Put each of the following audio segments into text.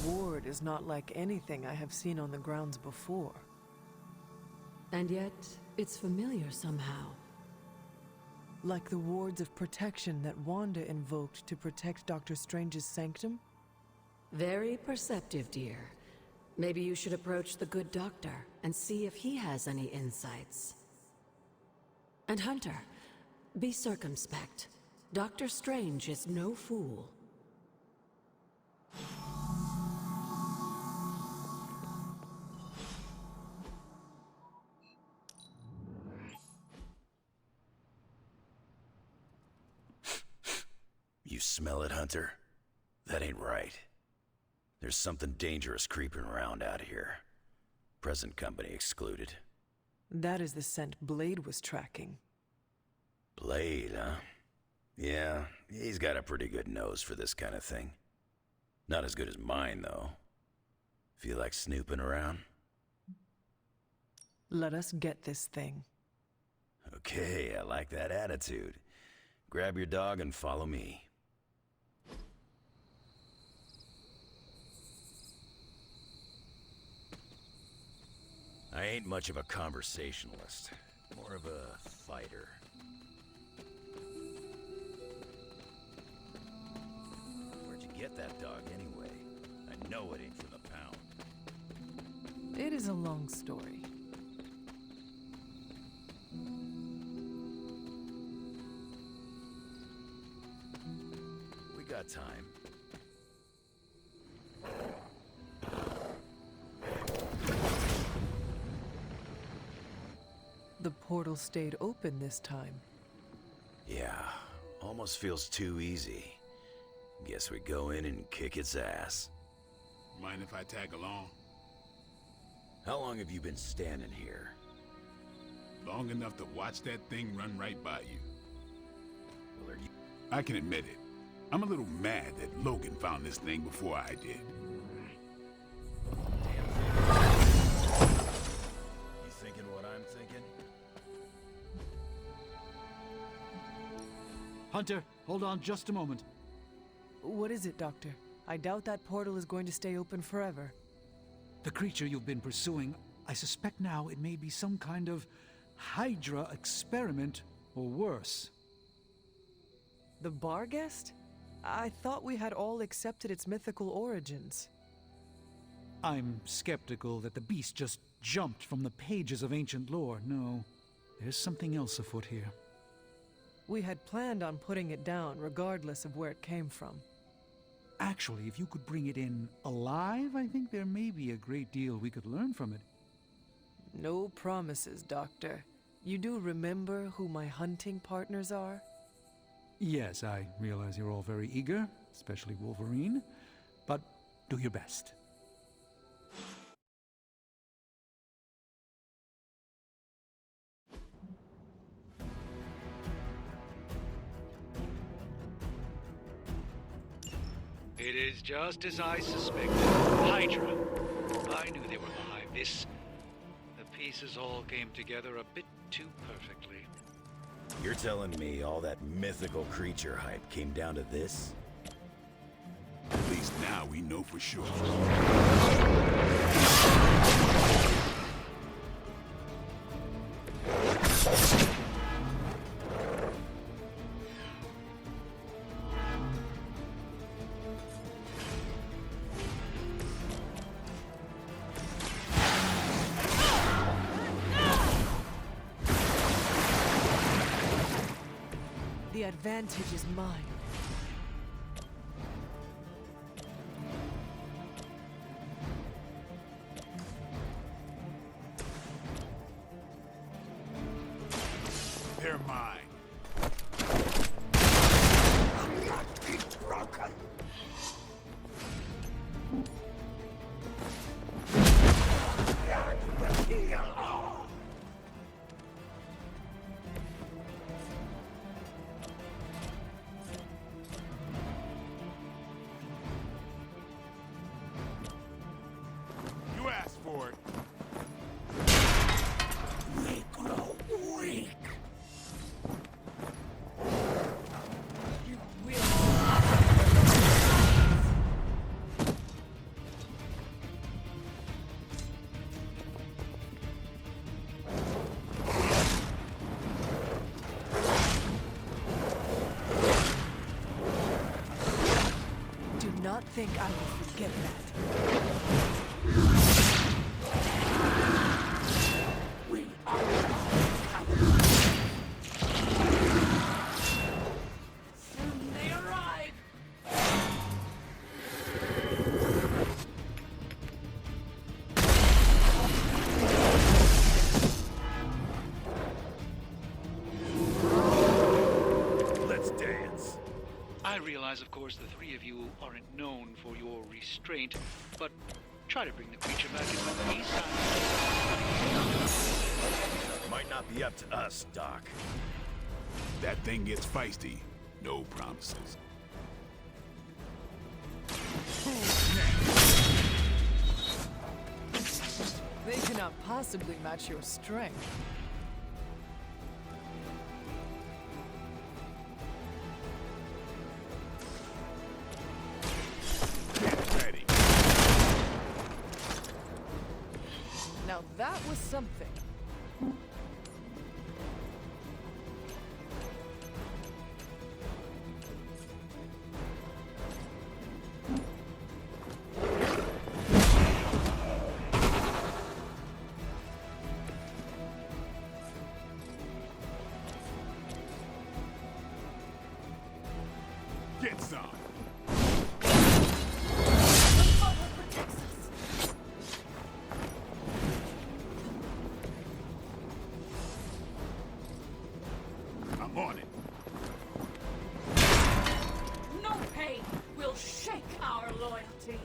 ward is not like anything I have seen on the grounds before. And yet, it's familiar somehow. Like the wards of protection that Wanda invoked to protect Doctor Strange's sanctum? Very perceptive, dear. Maybe you should approach the good doctor and see if he has any insights. And Hunter, be circumspect. Doctor Strange is no fool. You smell it, Hunter? That ain't right. There's something dangerous creeping around out here. Present company excluded. That is the scent Blade was tracking. Blade, huh? Yeah, he's got a pretty good nose for this kind of thing. Not as good as mine, though. Feel like snooping around? Let us get this thing. Okay, I like that attitude. Grab your dog and follow me. I ain't much of a conversationalist, more of a fighter. Where'd you get that dog anyway? I know it ain't from the pound. It is a long story. We got time. The portal stayed open this time. Yeah, almost feels too easy. Guess we go in and kick its ass. Mind if I tag along? How long have you been standing here? Long enough to watch that thing run right by you. Well, are you... I can admit it. I'm a little mad that Logan found this thing before I did. You thinking what I'm thinking? Hunter, hold on just a moment. What is it, Doctor? I doubt that portal is going to stay open forever. The creature you've been pursuing, I suspect now it may be some kind of Hydra experiment, or worse. The Barghest? I thought we had all accepted its mythical origins. I'm skeptical that the beast just jumped from the pages of ancient lore. No, there's something else afoot here. We had planned on putting it down regardless of where it came from. Actually, if you could bring it in alive, I think there may be a great deal we could learn from it. No promises, Doctor. You do remember who my hunting partners are? Yes, I realize you're all very eager, especially Wolverine, but do your best. It is just as I suspected. Hydra. I knew they were behind this. The pieces all came together a bit too perfectly. You're telling me all that mythical creature hype came down to this? At least now we know for sure. The advantage is mine. They're mine. I'm not broken. You asked for it. We grow weak. not think I will forget that. We are soon they arrive. Let's dance. I realize, of course, the three of you aren't known for your restraint, but try to bring the creature back in one piece. Might not be up to us, Doc. That thing gets feisty. No promises. They cannot possibly match your strength. Get ready. Now that was something. Get some. I'm on it. No pain will shake our loyalty.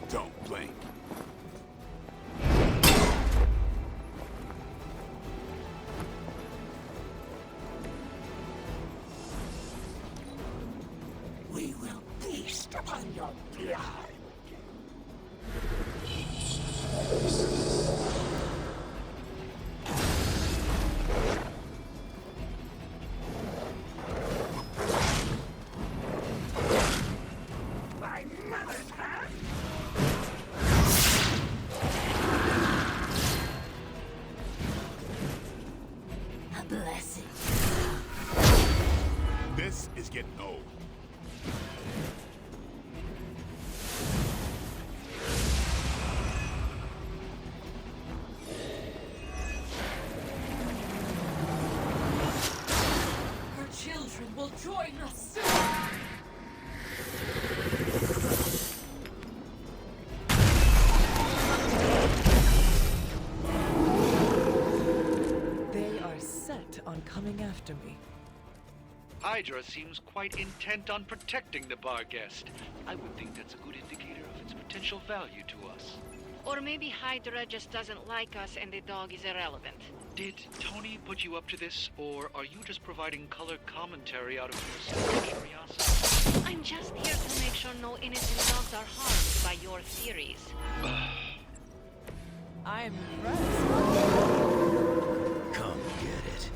Don't blink. We will feast upon your blood. My mother's hand. A blessing. This is getting old. Her children will join us soon. They are set on coming after me. Hydra seems quite intent on protecting the bar guest. I would think that's a good indicator of its potential value to us. Or maybe Hydra just doesn't like us and the dog is irrelevant. Did Tony put you up to this, or are you just providing color commentary out of your simple curiosity? I'm just here to make sure no innocent dogs are harmed by your theories. I am impressed. Come get it.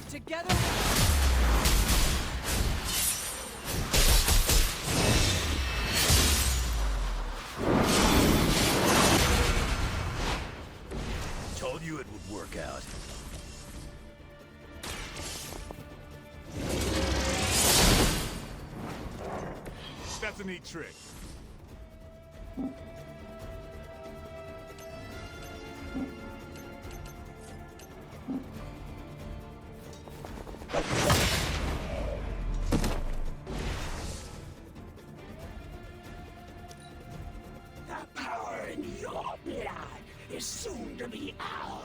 Together. Told you it would work out. That's a neat trick. The power in your blood is soon to be ours.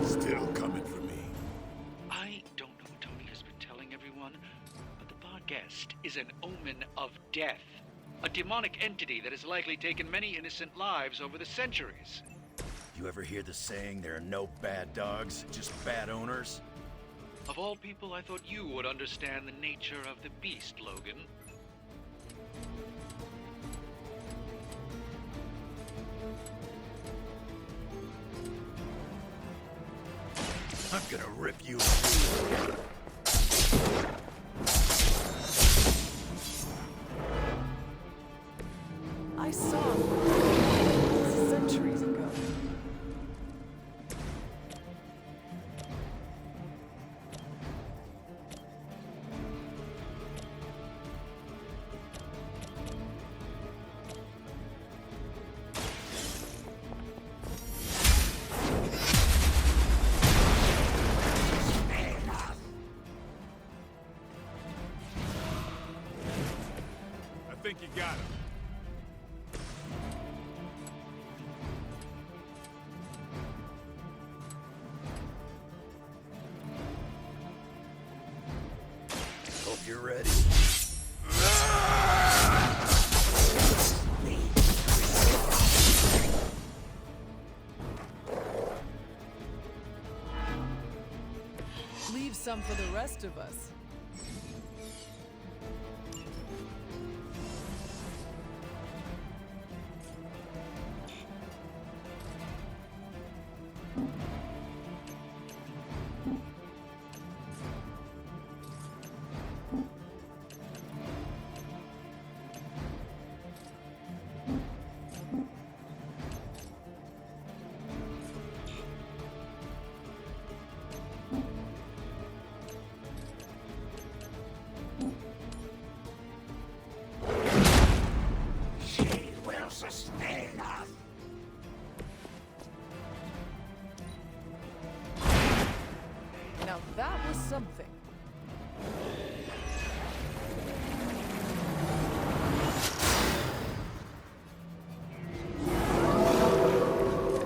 Still coming for me. I don't know what Tony has been telling everyone, but the bar guest is an omen of death. A demonic entity that has likely taken many innocent lives over the centuries. You ever hear the saying, there are no bad dogs, just bad owners? Of all people, I thought you would understand the nature of the beast, Logan. I'm gonna rip you. I saw him centuries ago. I think you got him. Hope you're ready. Leave some for the rest of us. She will sustain us. Now that was something.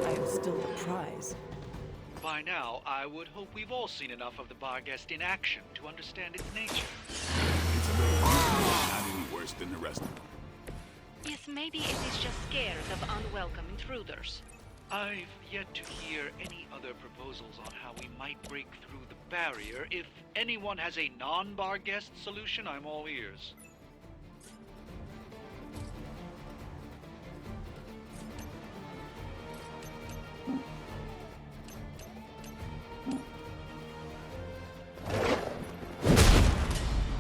I am still the prize. By now, I would hope we've all seen enough of the Barghest in action to understand its nature. It's a little not any worse than the rest of them. Yes, maybe it is just scared of unwelcome intruders. I've yet to hear any other proposals on how we might break through the barrier. If anyone has a non-Barghest solution, I'm all ears.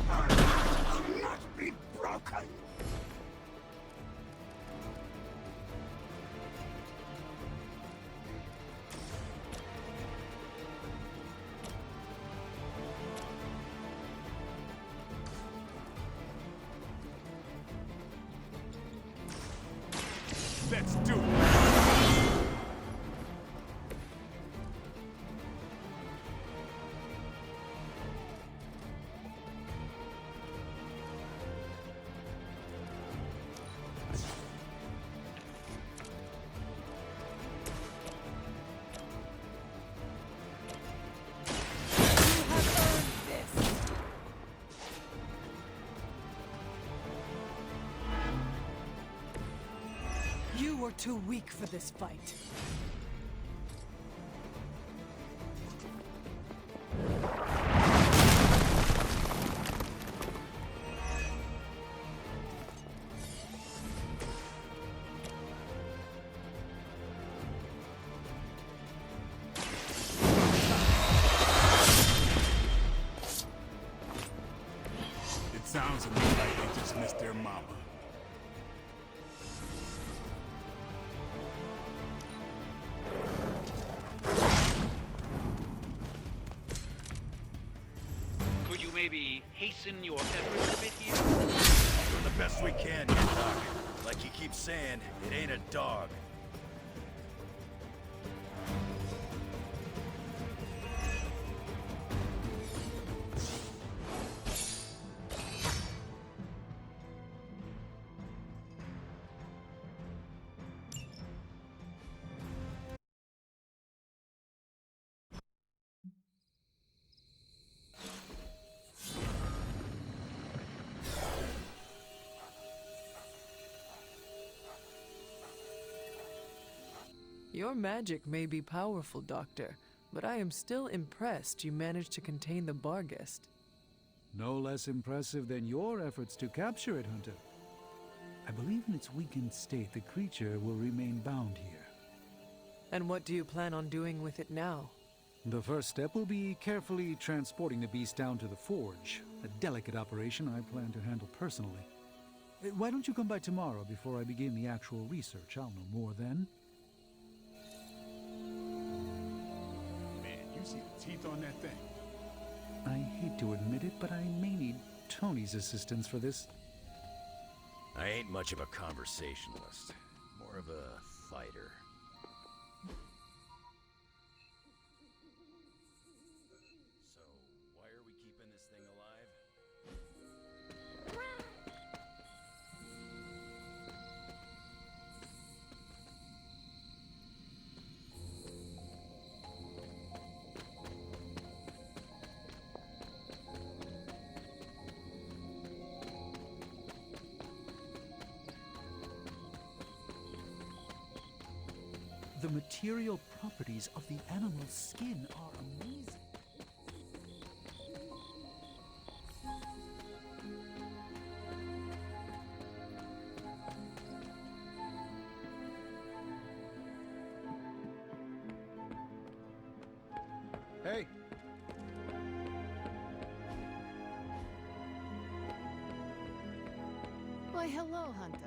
I'll not be broken. Let's do it. You have earned this. You were too weak for this fight. It sounds to me like they just missed their mama. Could you maybe hasten your efforts a bit here? Doing the best we can, Doc. Like you keep saying, it ain't a dog. Your magic may be powerful, Doctor, but I am still impressed you managed to contain the Barghest. No less impressive than your efforts to capture it, Hunter. I believe in its weakened state, the creature will remain bound here. And what do you plan on doing with it now? The first step will be carefully transporting the beast down to the forge, a delicate operation I plan to handle personally. Why don't you come by tomorrow before I begin the actual research? I'll know more then. Man, you see the teeth on that thing? I hate to admit it, but I may need Tony's assistance for this. I ain't much of a conversationalist, more of a fighter. So, why are we keeping this thing alive? The material properties of the animal's skin are amazing. Hey! Why, hello, Hunter.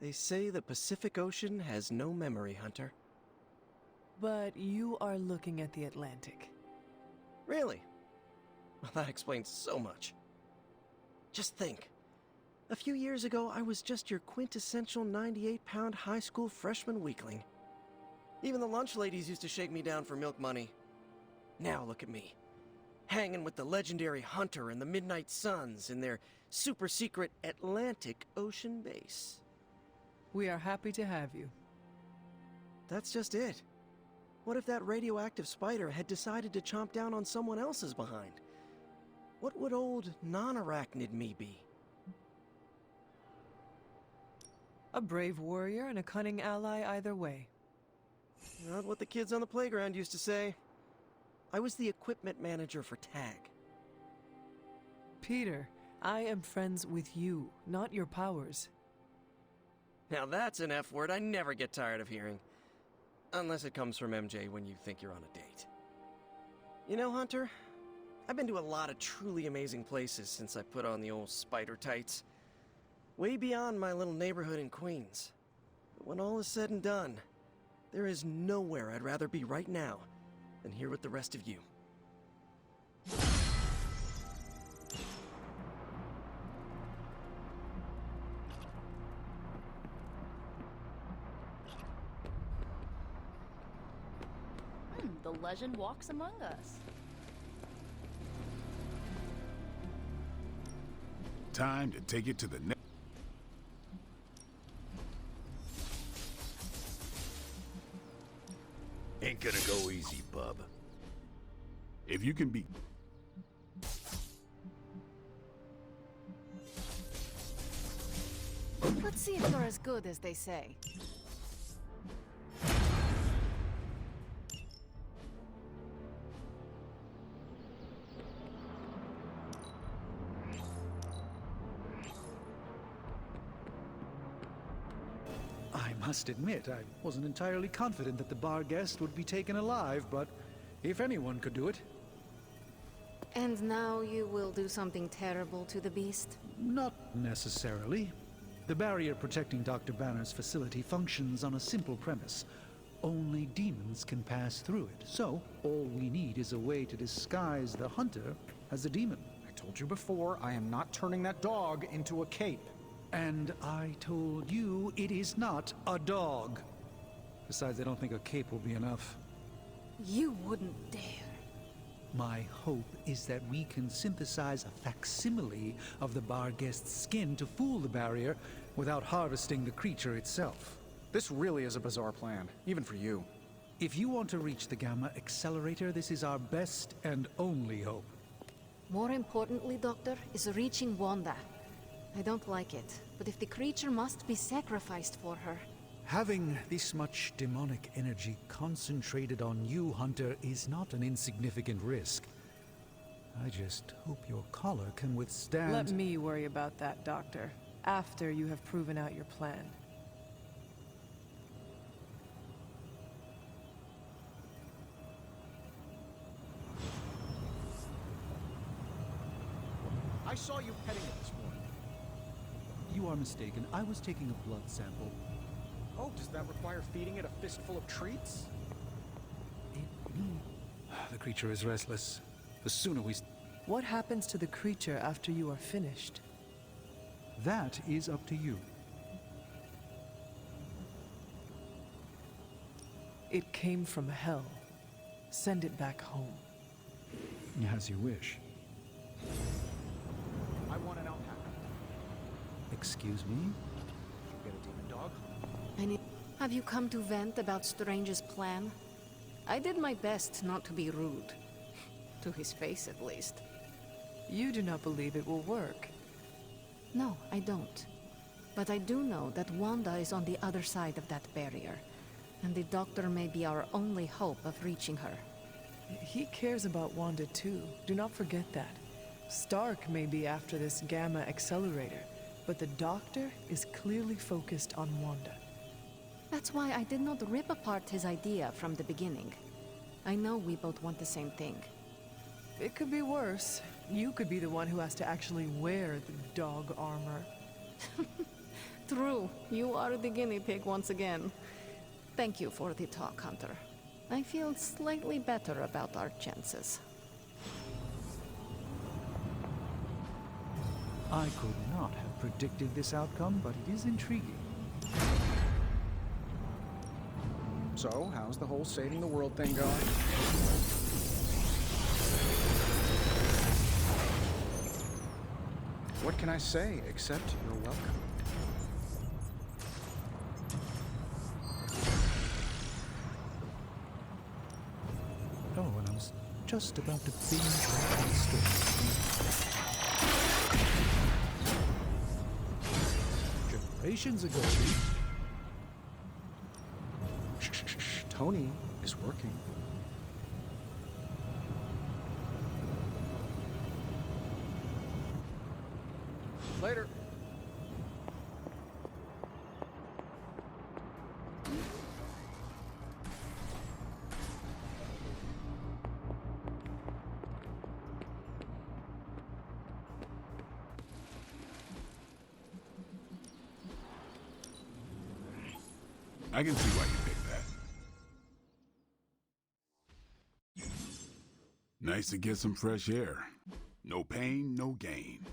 They say the Pacific Ocean has no memory, Hunter. But you are looking at the Atlantic. Really? Well, that explains so much. Just think. A few years ago, I was just your quintessential 98-pound high school freshman weakling. Even the lunch ladies used to shake me down for milk money. Now look at me. Hanging with the legendary Hunter and the Midnight Suns in their super-secret Atlantic Ocean base. We are happy to have you. That's just it. What if that radioactive spider had decided to chomp down on someone else's behind? What would old non-arachnid me be? A brave warrior and a cunning ally either way. Not what the kids on the playground used to say. I was the equipment manager for TAG. Peter, I am friends with you, not your powers. Now that's an F word I never get tired of hearing. Unless it comes from MJ when you think you're on a date. You know, Hunter, I've been to a lot of truly amazing places since I put on the old spider tights. Way beyond my little neighborhood in Queens. But when all is said and done, there is nowhere I'd rather be right now than here with the rest of you. The legend walks among us. Time to take it to the next. Ain't gonna go easy, bub. If you can be... Let's see if you're as good as they say. I must admit, I wasn't entirely confident that the Barghest would be taken alive, but if anyone could do it... And now you will do something terrible to the beast? Not necessarily. The barrier protecting Dr. Banner's facility functions on a simple premise. Only demons can pass through it, so all we need is a way to disguise the Hunter as a demon. I told you before, I am not turning that dog into a cape. And I told you it is not a dog. Besides, I don't think a cape will be enough. You wouldn't dare. My hope is that we can synthesize a facsimile of the bar guest's skin to fool the barrier without harvesting the creature itself. This really is a bizarre plan, even for you. If you want to reach the Gamma Accelerator, this is our best and only hope. More importantly, Doctor, is reaching Wanda. I don't like it, but if the creature must be sacrificed for her... Having this much demonic energy concentrated on you, Hunter, is not an insignificant risk. I just hope your collar can withstand... Let me worry about that, Doctor, after you have proven out your plan. I saw you petting it this morning. You are mistaken. I was taking a blood sample. Oh, does that require feeding it a fistful of treats? The creature is restless. The sooner we... What happens to the creature after you are finished? That is up to you. It came from hell. Send it back home. As you wish. I want an alpaca. Excuse me? Did you get a demon dog? Have you come to vent about Strange's plan? I did my best not to be rude. To his face, at least. You do not believe it will work. No, I don't. But I do know that Wanda is on the other side of that barrier, and the Doctor may be our only hope of reaching her. He cares about Wanda too. Do not forget that. Stark may be after this Gamma Accelerator, but the Doctor is clearly focused on Wanda. That's why I did not rip apart his idea from the beginning. I know we both want the same thing. It could be worse. You could be the one who has to actually wear the dog armor. True. You are the guinea pig once again. Thank you for the talk, Hunter. I feel slightly better about our chances. I could not have predicted this outcome, but it is intriguing. So, how's the whole saving the world thing going? What can I say except you're welcome? Oh, and I was just about to binge that story. Generations ago. Tony is working. Later. I can see why you picked that. Nice to get some fresh air. No pain, no gain.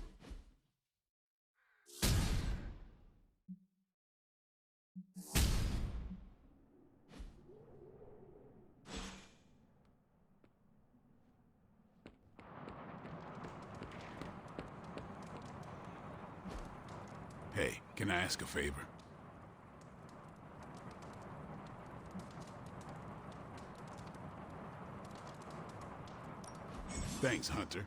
Hey, can I ask a favor? Thanks, Hunter.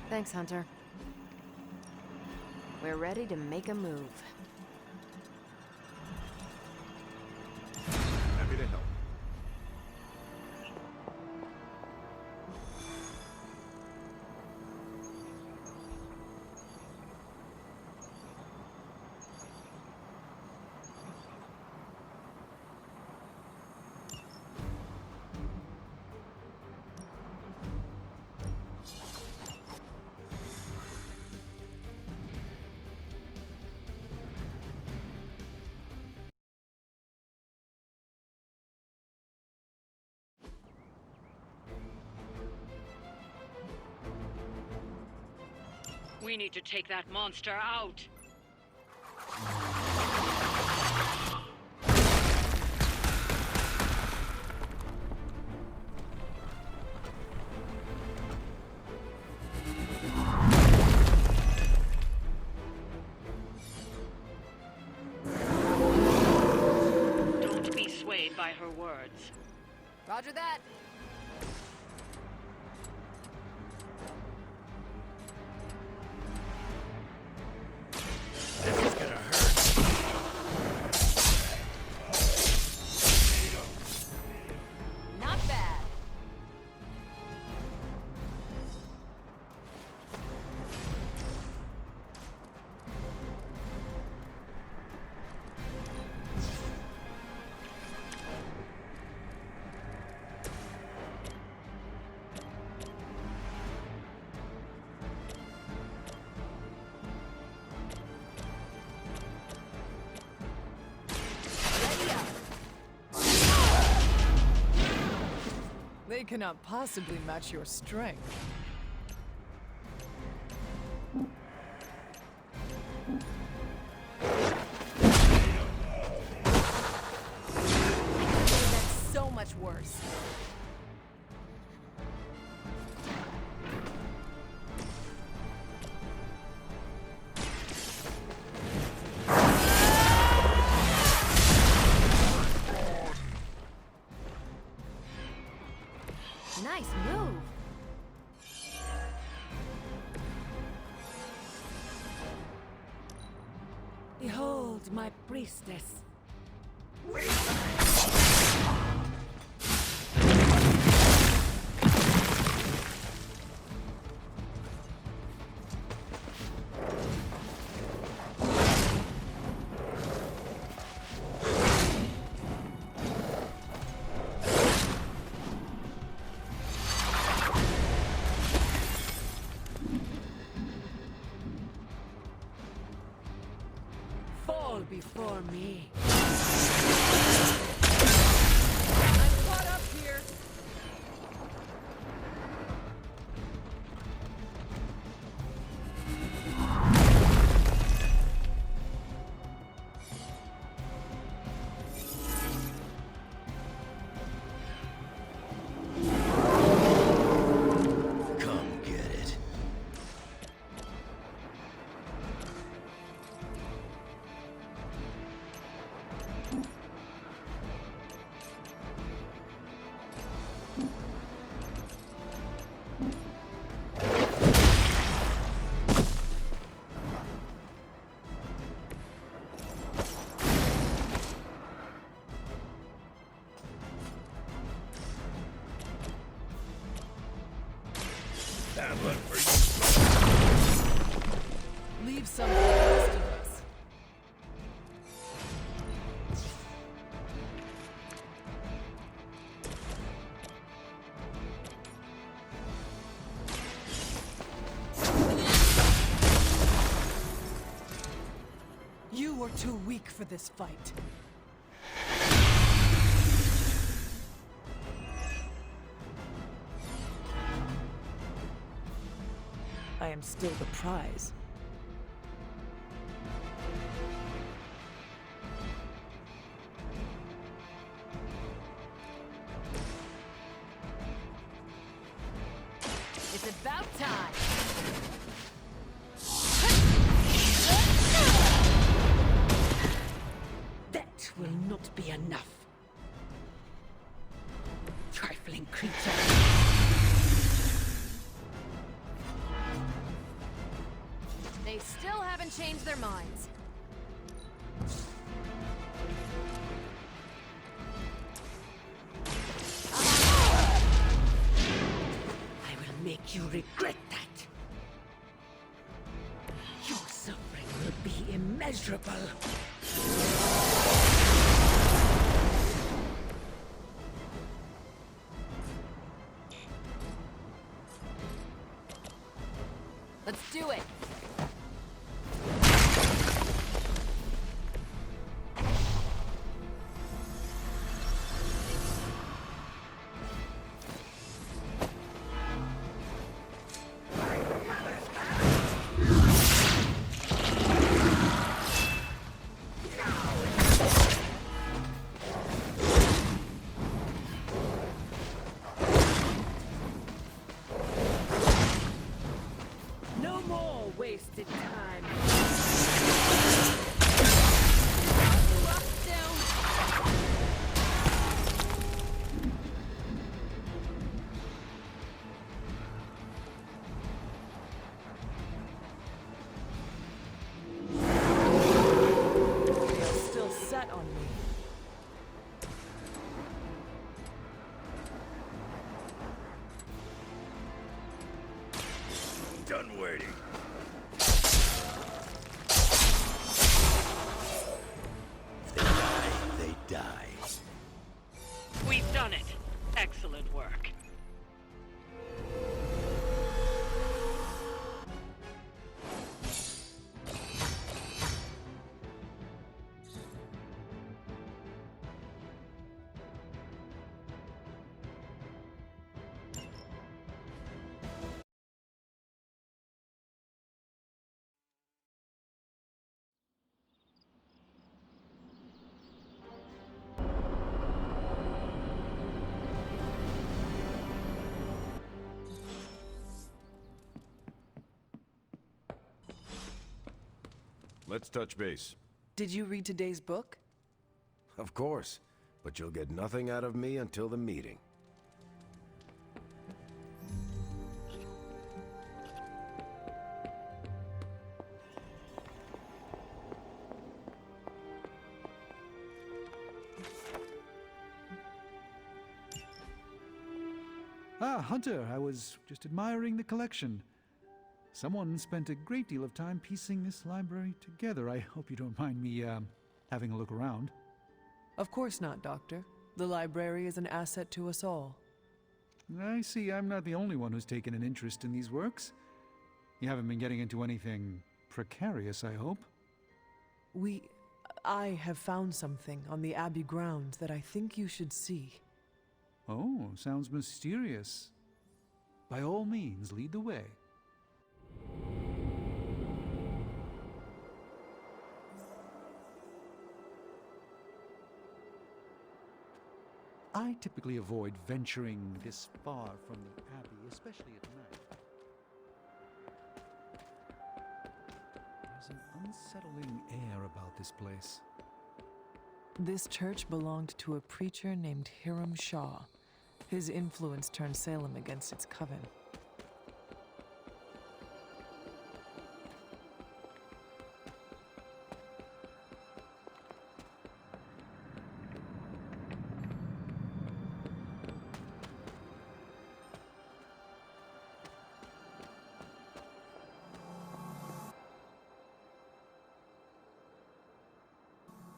Thanks, Hunter. We're ready to make a move. Happy to help. We need to take that monster out. Don't be swayed by her words. Roger that. This is gonna hurt. Not bad. They cannot possibly match your strength. That's so much worse. Nice move. Behold my priestess. Fall before me. I'm caught up here. Come get it. Bad luck for you. Leave some for the rest of us. You were too weak for this fight. I am still the prize. It's about time. That will not be enough. Trifling creature. They still haven't changed their minds. I will make you regret that. Your suffering will be immeasurable. Let's do it. done waiting. If they die, they die. We've done it. Excellent work. Let's touch base. Did you read today's book? Of course, but you'll get nothing out of me until the meeting. Ah, Hunter, I was just admiring the collection. Someone spent a great deal of time piecing this library together. I hope you don't mind me, having a look around. Of course not, Doctor. The library is an asset to us all. I see I'm not the only one who's taken an interest in these works. You haven't been getting into anything precarious, I hope? I have found something on the Abbey grounds that I think you should see. Oh, sounds mysterious. By all means, lead the way. I typically avoid venturing this far from the Abbey, especially at night. There's an unsettling air about this place. This church belonged to a preacher named Hiram Shaw. His influence turned Salem against its coven.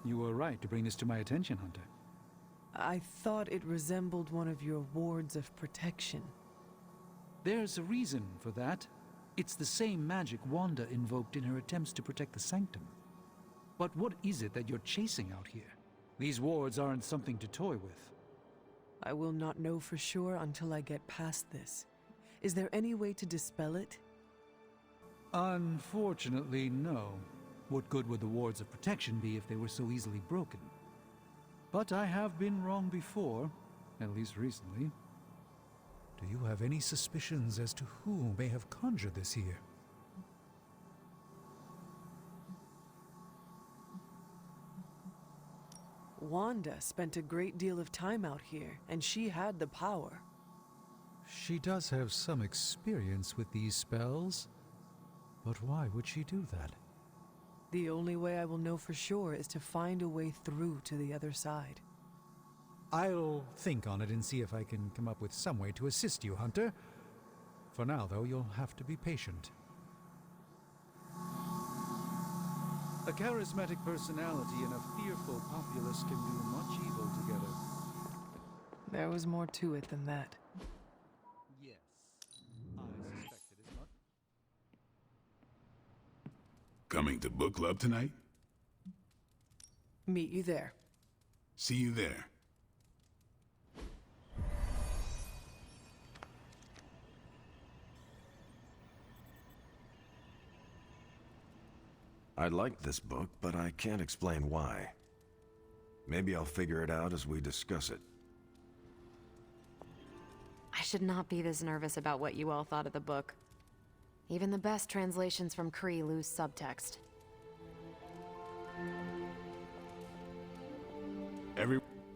You were right to bring this to my attention, Hunter. I thought it resembled one of your wards of protection. There's a reason for that. It's the same magic Wanda invoked in her attempts to protect the Sanctum. But what is it that you're chasing out here? These wards aren't something to toy with. I will not know for sure until I get past this. Is there any way to dispel it? Unfortunately, no. What good would the wards of protection be if they were so easily broken? But I have been wrong before, at least recently. Do you have any suspicions as to who may have conjured this here? Wanda spent a great deal of time out here, and she had the power. She does have some experience with these spells, but why would she do that? The only way I will know for sure is to find a way through to the other side. I'll think on it and see if I can come up with some way to assist you, Hunter. For now, though, you'll have to be patient. A charismatic personality and a fearful populace can do much evil together. There was more to it than that. Yes, I suspected as much. Coming to book club tonight? Meet you there. See you there. I like this book, but I can't explain why. Maybe I'll figure it out as we discuss it. I should not be this nervous about what you all thought of the book. Even the best translations from Kree lose subtext.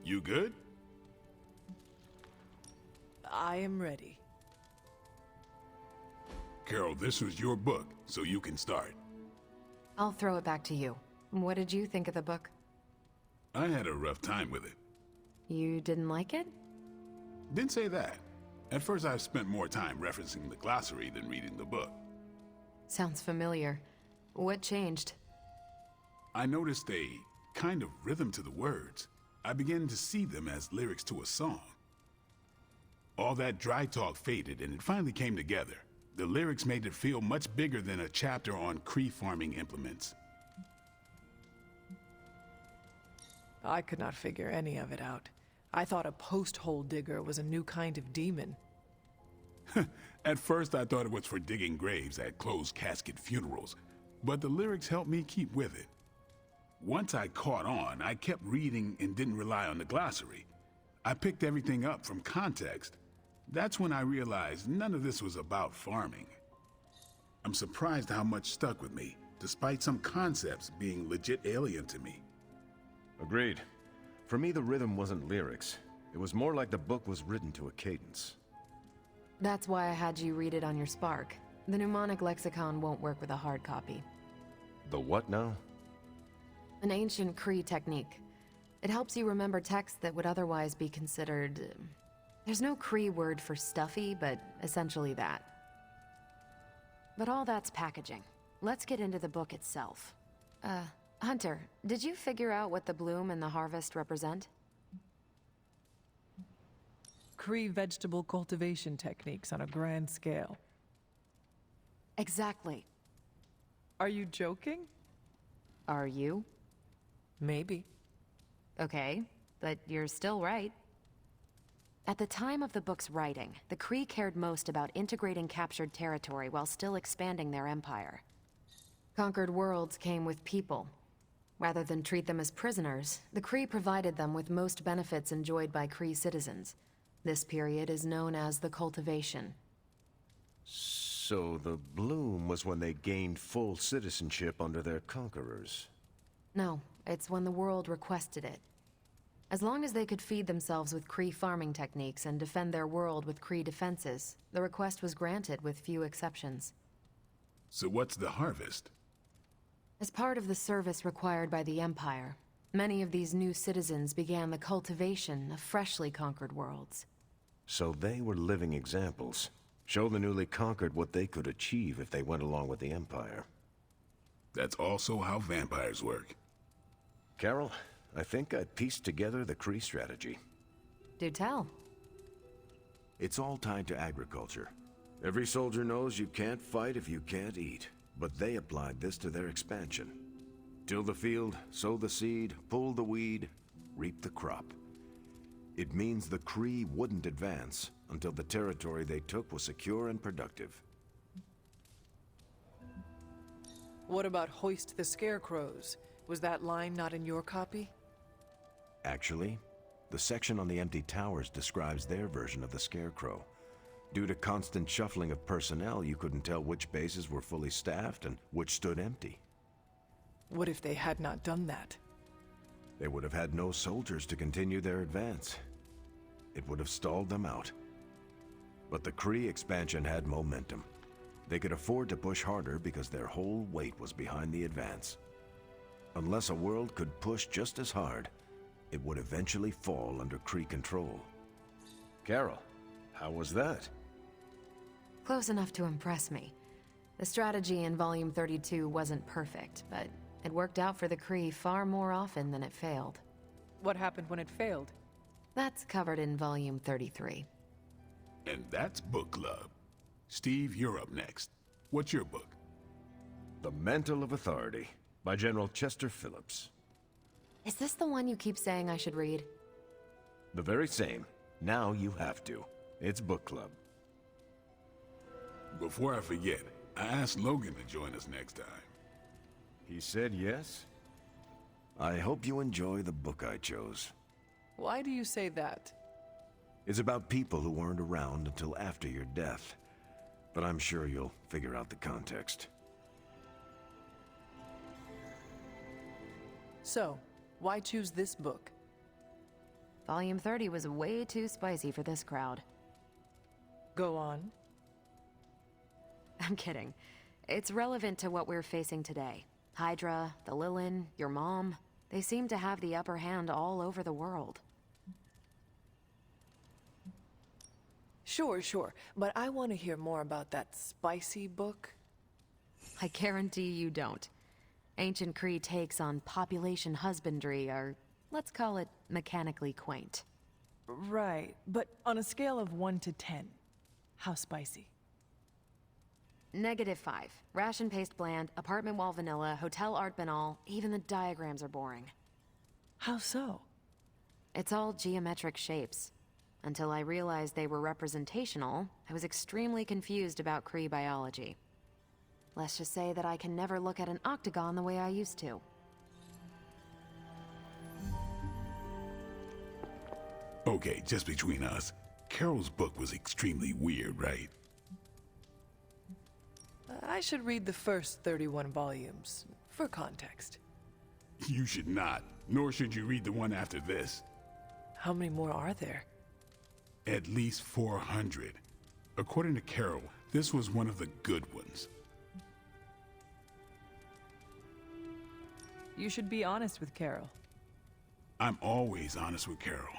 You good? I am ready. Carol, this was your book, so you can start. I'll throw it back to you. What did you think of the book? I had a rough time with it. You didn't like it? Didn't say that. At first I spent more time referencing the glossary than reading the book. Sounds familiar. What changed? I noticed a kind of rhythm to the words. I began to see them as lyrics to a song. All that dry talk faded and it finally came together. The lyrics made it feel much bigger than a chapter on Kree farming implements. I could not figure any of it out. I thought a post-hole digger was a new kind of demon. At first I thought it was for digging graves at closed casket funerals, but the lyrics helped me keep with it. Once I caught on, I kept reading and didn't rely on the glossary. I picked everything up from context. That's when I realized none of this was about farming. I'm surprised how much stuck with me, despite some concepts being legit alien to me. Agreed. For me, the rhythm wasn't lyrics. It was more like the book was written to a cadence. That's why I had you read it on your Spark. The mnemonic lexicon won't work with a hard copy. The what now? An ancient Kree technique. It helps you remember text that would otherwise be considered... There's no Kree word for stuffy, but essentially that. But all that's packaging. Let's get into the book itself. Hunter, did you figure out what the bloom and the harvest represent? Kree vegetable cultivation techniques on a grand scale. Exactly. Are you joking? Are you? Maybe. Okay, but you're still right. At the time of the book's writing, the Kree cared most about integrating captured territory while still expanding their empire. Conquered worlds came with people. Rather than treat them as prisoners, the Kree provided them with most benefits enjoyed by Kree citizens. This period is known as the cultivation. So the bloom was when they gained full citizenship under their conquerors. No, it's when the world requested it. As long as they could feed themselves with Kree farming techniques and defend their world with Kree defenses, the request was granted with few exceptions. So what's the harvest? As part of the service required by the Empire, many of these new citizens began the cultivation of freshly conquered worlds. So they were living examples. Show the newly conquered what they could achieve if they went along with the Empire. That's also how vampires work. Carol, I think I pieced together the Kree strategy. Do tell. It's all tied to agriculture. Every soldier knows you can't fight if you can't eat, but they applied this to their expansion. Till the field, sow the seed, pull the weed, reap the crop. It means the Kree wouldn't advance until the territory they took was secure and productive. What about hoist the scarecrows? Was that line not in your copy? Actually, the section on the empty towers describes their version of the Scarecrow. Due to constant shuffling of personnel, you couldn't tell which bases were fully staffed and which stood empty. What if they had not done that? They would have had no soldiers to continue their advance. It would have stalled them out. But the Kree expansion had momentum. They could afford to push harder because their whole weight was behind the advance. Unless a world could push just as hard, it would eventually fall under Kree control. Carol, how was that? Close enough to impress me. The strategy in Volume 32 wasn't perfect, but it worked out for the Kree far more often than it failed. What happened when it failed? That's covered in Volume 33. And that's book club. Steve, you're up next. What's your book? The Mantle of Authority, by General Chester Phillips. Is this the one you keep saying I should read? The very same. Now you have to. It's book club. Before I forget, I asked Logan to join us next time. He said yes? I hope you enjoy the book I chose. Why do you say that? It's about people who weren't around until after your death. But I'm sure you'll figure out the context. So, why choose this book? Volume 30 was way too spicy for this crowd. Go on. I'm kidding. It's relevant to what we're facing today. Hydra, the Lilin, your mom, they seem to have the upper hand all over the world. Sure, but I want to hear more about that spicy book. I guarantee you don't. Ancient Kree takes on population husbandry are, let's call it, mechanically quaint. Right, but on a scale of 1 to 10, how spicy? -5. Ration paste bland, apartment wall vanilla, hotel art banal, even the diagrams are boring. How so? It's all geometric shapes. Until I realized they were representational, I was extremely confused about Kree biology. Let's just say that I can never look at an octagon the way I used to. Okay, just between us, Carol's book was extremely weird, right? I should read the first 31 volumes, for context. You should not, nor should you read the one after this. How many more are there? At least 400. According to Carol, this was one of the good ones. You should be honest with Carol. I'm always honest with Carol.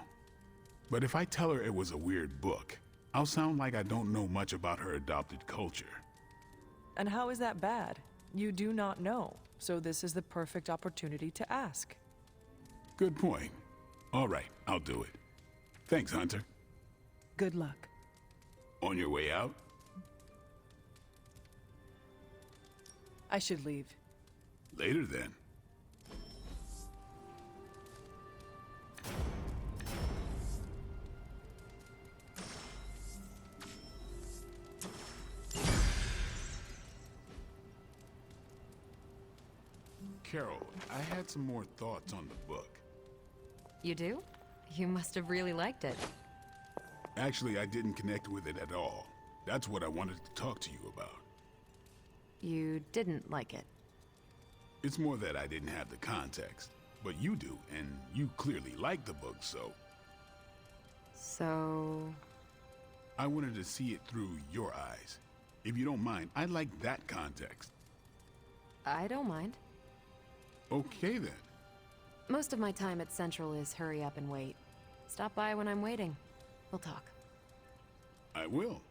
But if I tell her it was a weird book, I'll sound like I don't know much about her adopted culture. And how is that bad? You do not know, so this is the perfect opportunity to ask. Good point. All right, I'll do it. Thanks, Hunter. Good luck. On your way out? I should leave. Later then. Carol, I had some more thoughts on the book. You do? You must have really liked it. Actually, I didn't connect with it at all. That's what I wanted to talk to you about. You didn't like it? It's more that I didn't have the context. But you do, and you clearly like the book, so... So... I wanted to see it through your eyes. If you don't mind, I'd like that context. I don't mind. Okay then. Most of my time at Central is hurry up and wait. Stop by when I'm waiting. We'll talk. I will.